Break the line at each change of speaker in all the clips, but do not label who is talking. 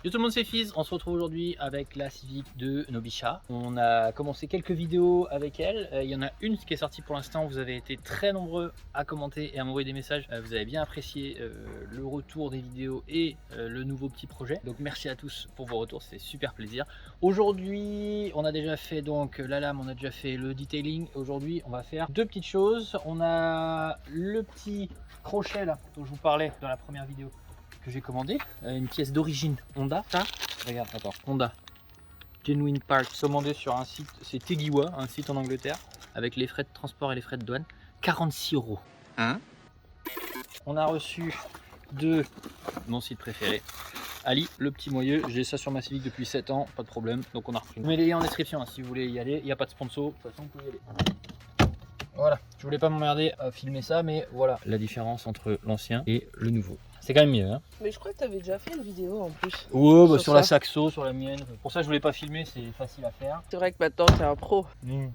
Yo tout le monde, c'est Fizz. On se retrouve aujourd'hui avec la Civic de Nobisha. On a commencé quelques vidéos avec elle. Il y en a une qui est sortie pour l'instant. Vous avez été très nombreux à commenter et à m'envoyer des messages. Vous avez bien apprécié le retour des vidéos et le nouveau petit projet. Donc merci à tous pour vos retours, c'est super plaisir. Aujourd'hui, on a déjà fait donc la lame, on a déjà fait le detailing. Aujourd'hui, on va faire deux petites choses. On a le petit crochet là dont je vous parlais dans la première vidéo que j'ai commandé, une pièce d'origine Honda. Ça, regarde, attends, Honda Genuine Parts, commandé sur un site, c'est Tegiwa, un site en Angleterre, avec les frais de transport et les frais de douane, 46 €. Hein? On a reçu de mon site préféré, Ali, le petit moyeu. J'ai ça sur ma Civic depuis 7 ans, pas de problème, donc on a repris. Je mets les liens en description hein, si vous voulez y aller, il n'y a pas de sponsor, de toute façon vous pouvez y aller. Voilà, je voulais pas m'emmerder à filmer ça, mais voilà la différence entre l'ancien et le nouveau. C'est quand même mieux. Hein.
Mais je crois que tu avais déjà fait une vidéo en plus.
Ouais, bah sur la Saxo, sur la mienne. Pour ça, je voulais pas filmer, c'est facile à faire.
C'est vrai que maintenant tu es un pro. Tu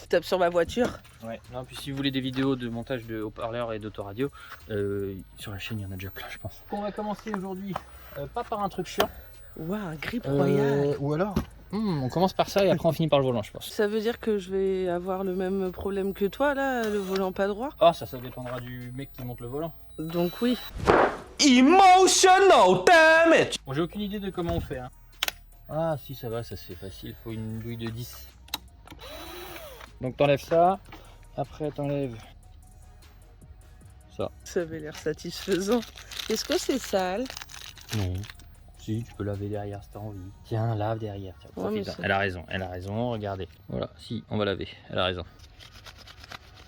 tapes sur ma voiture.
Ouais, non, puis si vous voulez des vidéos de montage de haut-parleurs et d'autoradio, sur la chaîne, il y en a déjà plein, je pense. On va commencer aujourd'hui, pas par un truc chiant.
Waouh, un grip royal.
Ou alors on commence par ça et après on finit par le volant, je pense.
Ça veut dire que je vais avoir le même problème que toi là, le volant pas droit?
Ah, ça dépendra du mec qui monte le volant.
Donc oui.
Emotional damage.
Bon, j'ai aucune idée de comment on fait. Hein. Ah si, ça va, ça c'est facile, faut une douille de 10. Donc t'enlèves ça, après t'enlèves ça.
Ça avait l'air satisfaisant. Est-ce que c'est sale?
Non. Si, tu peux laver derrière si t'as envie. Tiens, lave derrière. Tiens,
Ouais,
profite. Elle a raison, regardez. Voilà, si, on va laver, elle a raison.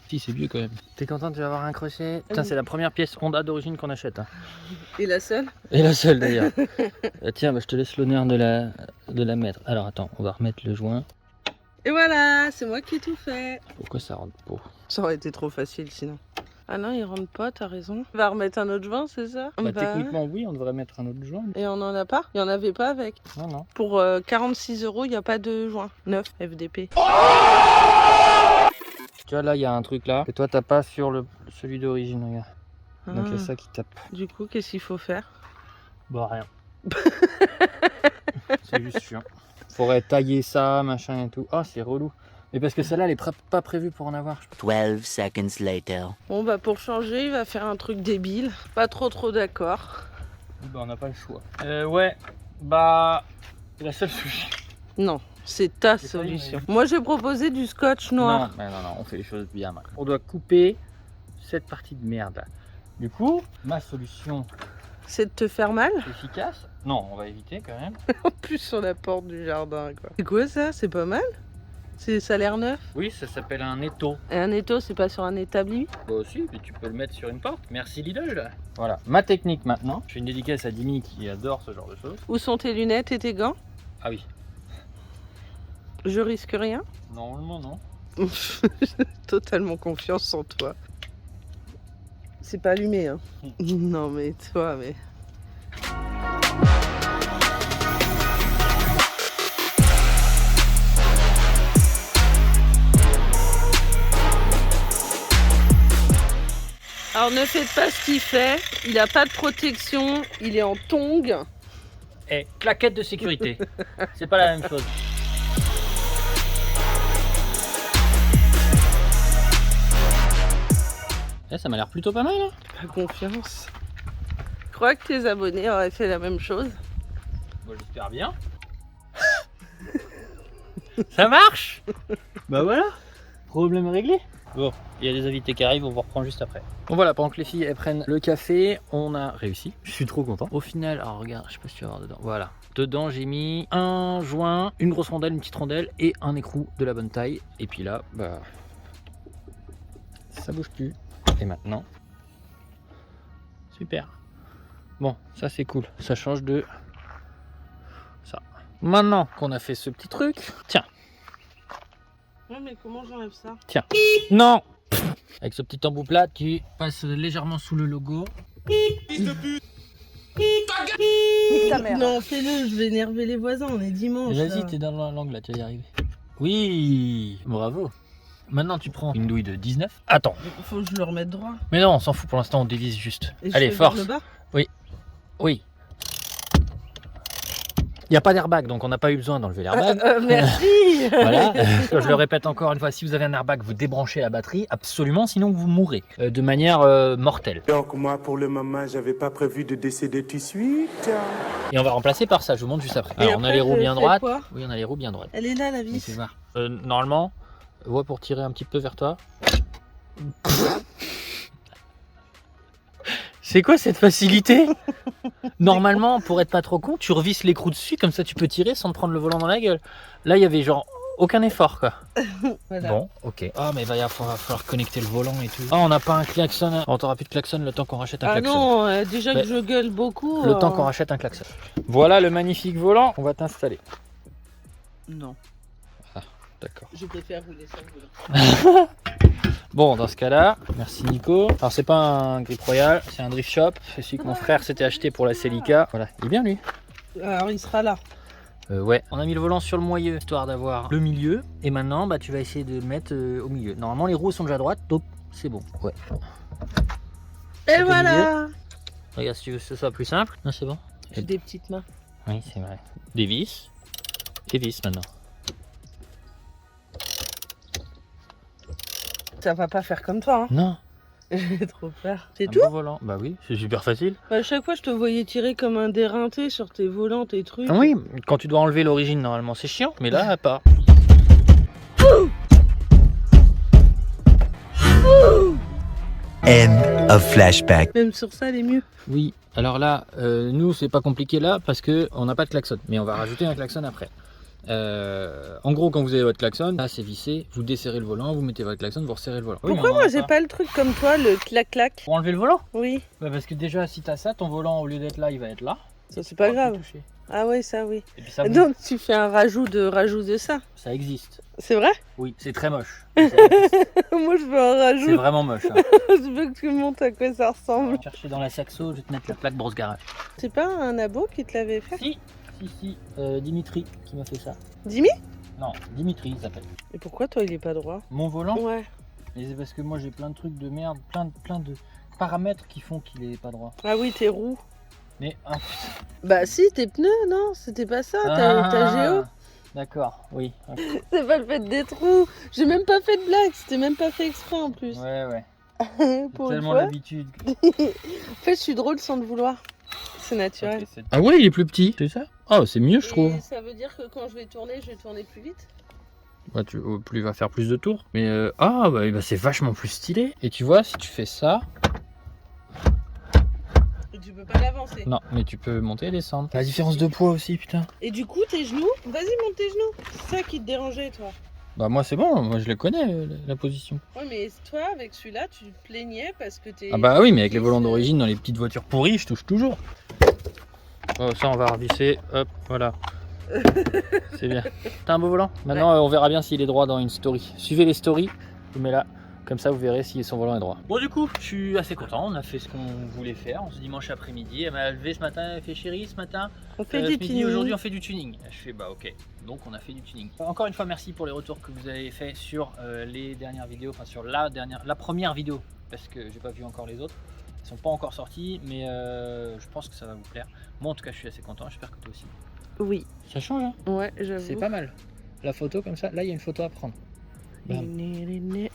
Si, c'est mieux quand même. T'es content, tu vas avoir un crochet? Putain, c'est la première pièce Honda d'origine qu'on achète. Hein.
Et la seule?
Et la seule d'ailleurs. Tiens, bah, je te laisse l'honneur de la mettre. Alors attends, on va remettre le joint.
Et voilà, c'est moi qui ai tout fait.
Pourquoi ça rentre pas?
Ça aurait été trop facile sinon. Ah non, il rentre pas, t'as raison. On va remettre un autre joint, c'est ça?
Bah, techniquement oui, on devrait mettre un autre joint.
Et on en a pas? Il y en avait pas avec.
Non, non.
Pour 46 €, il n'y a pas de joint neuf FDP.
Tu vois là, il y a un truc là que toi t'as pas sur celui d'origine, regarde. Donc il y a
Ah.
ça qui tape.
Du coup, qu'est-ce qu'il faut faire?
Bah rien. C'est juste chiant. Faudrait tailler ça, machin et tout. Ah, c'est relou. Mais parce que celle-là, elle est pas prévue pour en avoir.
12 seconds later.
Bon bah pour changer, il va faire un truc débile. Pas trop d'accord.
Bah on n'a pas le choix. Ouais, bah c'est la seule solution.
Non, c'est ta
C'est pas
solution.
une-
Moi j'ai proposé du scotch noir.
Non, on fait les choses bien. Mal. On doit couper cette partie de merde là. Du coup, ma solution
C'est de te faire mal.
efficace. Non, on va éviter quand même.
En plus sur la porte du jardin quoi. C'est quoi ça? C'est pas mal? Ça a l'air neuf.
Oui, ça s'appelle un étau.
Et un étau, c'est pas sur un établi?
Bah aussi, mais tu peux le mettre sur une porte. Merci Lidl. Voilà, ma technique maintenant. Je fais une dédicace à Dimi qui adore ce genre de choses.
Où sont tes lunettes et tes gants?
Ah oui,
Je risque rien.
normalement non.
Totalement confiance en toi. C'est pas allumé hein. Non mais toi mais. Alors ne faites pas ce qu'il fait, il a pas de protection, il est en tongs.
Eh, claquette de sécurité. C'est pas la même chose. Eh, ça m'a l'air plutôt pas mal. Hein.
Pas confiance. Je crois que tes abonnés auraient fait la même chose.
Moi j'espère bien. Ça marche. Bah voilà. Problème réglé. Bon, il y a des invités qui arrivent, on vous reprend juste après. Bon voilà, pendant que les filles elles prennent le café, on a réussi. Je suis trop content. Au final, alors regarde, je sais pas si tu vas voir dedans. Voilà. Dedans j'ai mis un joint, une grosse rondelle, une petite rondelle et un écrou de la bonne taille. Et puis là, bah ça bouge plus. Et maintenant, super. Bon, ça c'est cool. Ça change de ça. Maintenant qu'on a fait ce petit truc, tiens.
Ouais mais comment j'enlève ça?
Tiens. Non. Avec ce petit embout plat, tu passes légèrement sous le logo.
Nique ta mère.
Non fais-le, je vais énerver les voisins, on est dimanche.
Vas-y,
là.
t'es dans l'angle là, tu vas y arriver. Oui, bravo. Maintenant tu prends une douille de 19. Attends.
Faut que je le remette droit.
Mais non, on s'en fout pour l'instant, on dévisse juste.
Et je
Allez,
fais vers
force.
le bas.
Oui. Il n'y a pas d'airbag, donc on n'a pas eu besoin d'enlever l'airbag.
Merci.
Voilà, je le répète encore une fois, si vous avez un airbag, vous débranchez la batterie, absolument, sinon vous mourrez de manière mortelle.
Donc moi, pour le moment, j'avais pas prévu de décéder tout de suite.
Et on va remplacer par ça, je vous montre juste après.
Et
Alors on a
après,
les roues
je
bien
fais
droites.
quoi?
Oui, on a les roues bien droites.
Elle est là, la
Mais
vis.
c'est ça. Normalement, ouais, pour tirer un petit peu vers toi. C'est quoi cette facilité? Normalement, pour être pas trop con, tu revisses l'écrou dessus, comme ça tu peux tirer sans te prendre le volant dans la gueule. Là, il y avait genre aucun effort quoi.
Voilà.
Bon, ok. Ah, mais il va falloir connecter le volant et tout. Ah, on n'a pas un klaxon. On t'aura plus de klaxon le temps qu'on rachète un
Ah
klaxon.
non, déjà
Mais
que je gueule beaucoup.
Le temps qu'on rachète un klaxon. Voilà le magnifique volant. On va t'installer.
Non,
D'accord.
je préfère rouler sans volant.
Bon, dans ce cas-là, merci Nico. Alors, c'est pas un grip royal, c'est un drift shop. C'est celui que mon frère s'était acheté pour la Celica. Voilà, il est bien lui.
Alors il sera là.
Ouais, on a mis le volant sur le moyeu, histoire d'avoir le milieu. Et maintenant, bah, tu vas essayer de le mettre au milieu. Normalement, les roues sont déjà à droite, donc c'est bon. Ouais.
Et
Avec le
voilà.
Regarde si tu veux que ce soit plus simple. Non, c'est bon.
J'ai des petites mains.
Oui, c'est vrai. Des vis. Des vis maintenant.
Ça va pas faire comme toi, hein.
Non.
J'ai trop peur. C'est
Un
tout?
beau volant. Bah oui, c'est super facile.
À chaque fois, je te voyais tirer comme un déreinté sur tes volants, tes trucs.
Oui, quand tu dois enlever l'origine, normalement, c'est chiant. Mais là, pas.
End of flashback.
Même sur ça, elle est mieux.
Oui, alors là, nous, c'est pas compliqué là parce qu'on n'a pas de klaxon. Mais on va rajouter un klaxon après. En gros, quand vous avez votre klaxon, là, c'est vissé. Vous desserrez le volant, vous mettez votre klaxon, vous resserrez le volant. Oui, mais
Pourquoi
on en
moi,
a
j'ai pas le truc comme toi, le clac-clac?
Pour enlever le volant?
Oui,
Bah, parce que déjà, si t'as ça, ton volant, au lieu d'être là, il va être là.
ça
Et
c'est
tu
pas
pourras plus
grave.
toucher.
Ah ouais, ça oui.
Et puis ça bouge.
Donc tu fais un rajout de ça.
Ça existe.
C'est vrai?
Oui, c'est très moche. Ça existe.
Moi je veux un
C'est
rajout.
vraiment moche. Hein.
Je veux que tu me montres à quoi ça
On
ressemble.
va chercher dans la saxo, je vais te mettre la plaque brosse garage.
C'est pas un abo qui te l'avait fait?
Si, Dimitri qui m'a fait ça.
Dimi?
Non, Dimitri il s'appelle.
Et pourquoi toi il est pas droit?
Mon volant,
Ouais.
mais c'est parce que moi j'ai plein de trucs de merde, plein de paramètres qui font qu'il est pas droit.
Ah oui, tes roues.
Mais
Bah si, tes pneus, non, c'était pas ça, ta géo.
D'accord, oui. Ok.
C'est pas le fait des trous. J'ai même pas fait de blague, c'était même pas fait exprès en plus.
Ouais.
Pour une
Tellement
fois.
l'habitude.
En fait, je suis drôle sans le vouloir. C'est naturel.
Ah ouais, il est plus petit, c'est ça? Oh, c'est mieux, je trouve.
Et ça veut dire que quand je vais tourner plus vite.
Bah, tu vas faire plus de tours. Mais bah, c'est vachement plus stylé. Et tu vois, si tu fais ça,
Et tu peux pas l'avancer.
non, mais tu peux monter et descendre. La différence de poids aussi, putain.
Et du coup, tes genoux, vas-y, monte tes genoux. C'est ça qui te dérangeait, toi.
Bah moi c'est bon, moi je le connais la position.
Ouais, mais toi, avec celui-là, tu te plaignais parce que t'es.
Ah bah oui, mais avec les volants d'origine dans les petites voitures pourries, je touche toujours. Oh, ça on va revisser, hop, voilà. C'est bien. T'as un beau volant. Maintenant on verra bien s'il est droit dans une story. Suivez les stories, je vous mets là. Comme ça vous verrez si son volant est droit. Bon du coup, je suis assez content, on a fait ce qu'on voulait faire. On se dimanche après-midi, elle m'a levé ce matin, elle fait chérie ce matin.
On fait
Ce
du
midi,
tuning.
aujourd'hui on fait du tuning. Je fais bah ok, donc on a fait du tuning. Encore une fois merci pour les retours que vous avez fait sur les dernières vidéos, enfin sur la première vidéo, parce que j'ai pas vu encore les autres. Ils sont pas encore sortis, mais je pense que ça va vous plaire. Moi en tout cas je suis assez content, j'espère que toi aussi.
Oui.
Ça change hein.
Ouais, j'avoue.
C'est pas mal. La photo comme ça, là il y a une photo à prendre. Bam.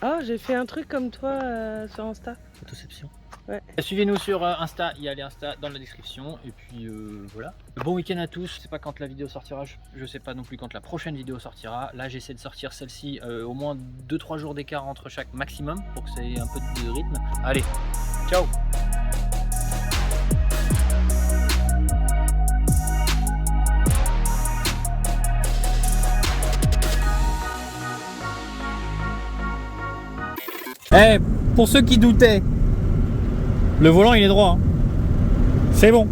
Oh, j'ai fait un truc comme toi sur Insta.
Photoception.
Ouais.
Suivez-nous sur Insta, il y a les Insta dans la description. Et puis voilà. Bon week-end à tous. Je sais pas quand la vidéo sortira, je sais pas non plus quand la prochaine vidéo sortira. Là j'essaie de sortir celle-ci au moins 2-3 jours d'écart entre chaque maximum pour que ça ait un peu de rythme. Allez, ciao. Eh, pour ceux qui doutaient, le volant il est droit. Hein. C'est bon.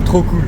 Trop cool.